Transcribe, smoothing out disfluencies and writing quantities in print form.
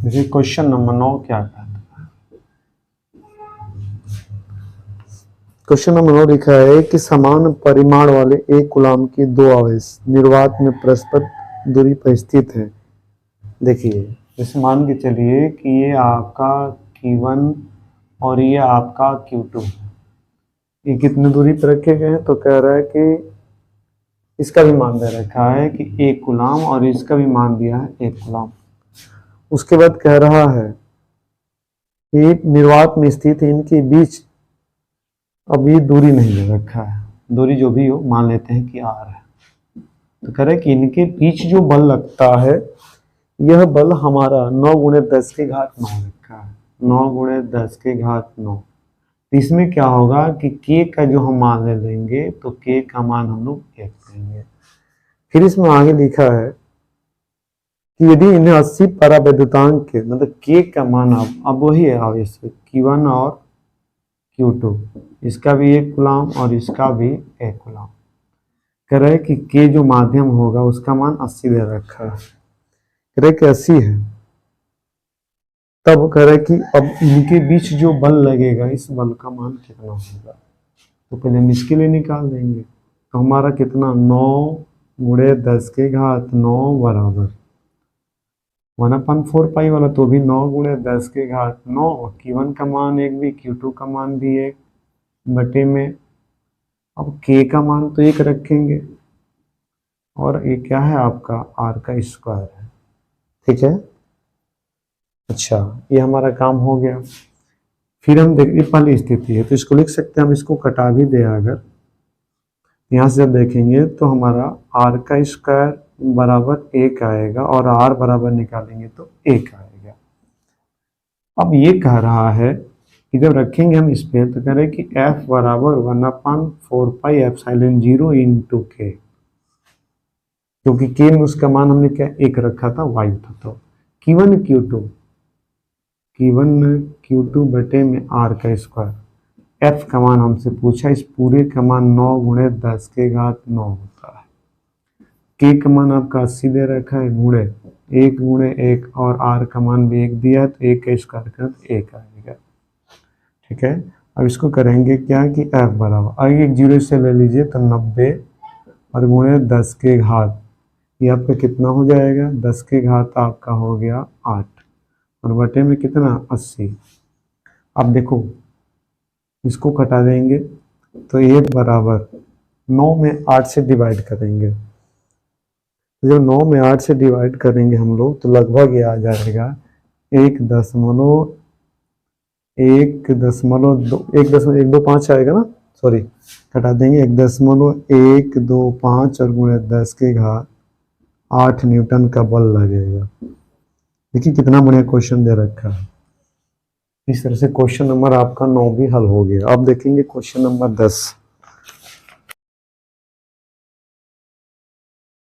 देखिए question number 9 क्या कहता है। क्वेश्चन नंबर 9 लिखा है कि समान परिमाण वाले एक कूलम की दो आवेश निर्वात में परस्पर दूरी पर स्थित है। देखिए जैसे मान के चलिए कि ये आपका Q1 और ये आपका Q2, ये कितनी दूरी पर रखे गए हैं, तो कह रहा है कि इसका भी मान दे रखा है कि 1 कूलम और इसका भी मान दिया है 1 कूलम। उसके बाद कह रहा है कि निर्वात में स्थित इनके बीच अब ये दूरी नहीं दे रखा है, दूरी जो भी हो मान लेते हैं कि R है। तो कह रहे हैं कि इनके बीच जो बल लगता है यह बल हमारा 9 × 10 की घात 9 रखा है, 9 × 10 की घात 9। इसमें क्या होगा कि K का जो हम मान ले लेंगे तो K का मान हम लोग 1 लेंगे। फिर इसमें आगे लिखा है कि यदि इन्हें 80 परावैद्युतांक के मतलब K का मान अब वही है आवेश Q1 और Q2, इसका भी 1 कूलम और इसका भी 1 कूलम। कह रहे कि K जो माध्यम होगा उसका मान 80 दे रखा है, कह रहे कि 80 है। तब कह रहे कि अब इनके बीच जो बल लगेगा इस बल का मान कितना होगा, तो पहले हम इसके लिए निकाल देंगे। तो हमारा कितना 9 × 10 की घात 9 बराबर 1/4 पाई वाला, तो भी 9 × 10 की घात 9। Q1 का मान 1 भी, Q2 का मान भी 1 बटे में अब K का मान तो 1 रखेंगे और ये क्या है आपका R का स्क्वायर है। ठीक है, अच्छा ये हमारा काम हो गया। फिर हम देख, ये पहली स्थिति है तो इसको लिख सकते हैं, हम इसको कटा भी दे अगर यहाँ से जब देखेंगे तो हमारा R का स्क्वायर बराबर 1 आएगा और R बराबर निकालेंगे तो 1 आएगा। अब ये कह रहा है कि जब रखेंगे हम इस पे तो कह रहे हैं कि F बराबर 1/4 पाई एप्सिलॉन 0 × K, क्योंकि K में उसका मान हमने क्या 1 रखा था, वायु था। तो Q1 Q2 बटे में R का स्क्वायर, F का मान हमसे पूछा, इस पूरे का मान 9 × 10 की घात 9 होता है। K का मान आपका 80 दे रखा है, गुणे 1 × 1 और R का मान भी 1 दिया है तो 1 का स्क्वायर करें तो 1 आएगा। ठीक है, अब इसको करेंगे क्या कि F बराबर, आगे एक 0 से ले लीजिए तो 90 और गुणे 10 की घात, ये आपका कितना हो जाएगा 10 की घात आपका हो गया 8 और बटे में कितना 80। अब देखो इसको कटा देंगे तो 1 बराबर 9 में 8 से डिवाइड करेंगे, जब 9 में 8 से डिवाइड करेंगे हम लोग तो लगभग ये आ जाएगा 1.125 आएगा ना, सॉरी कटा देंगे 1.125 और गुणे 10 की घात 8 न्यूटन का बल लगेगा। देखिए कितना बढ़िया क्वेश्चन दे रखा है। इस तरह से क्वेश्चन नंबर आपका 9 भी हल हो गया। अब देखेंगे क्वेश्चन नंबर 10।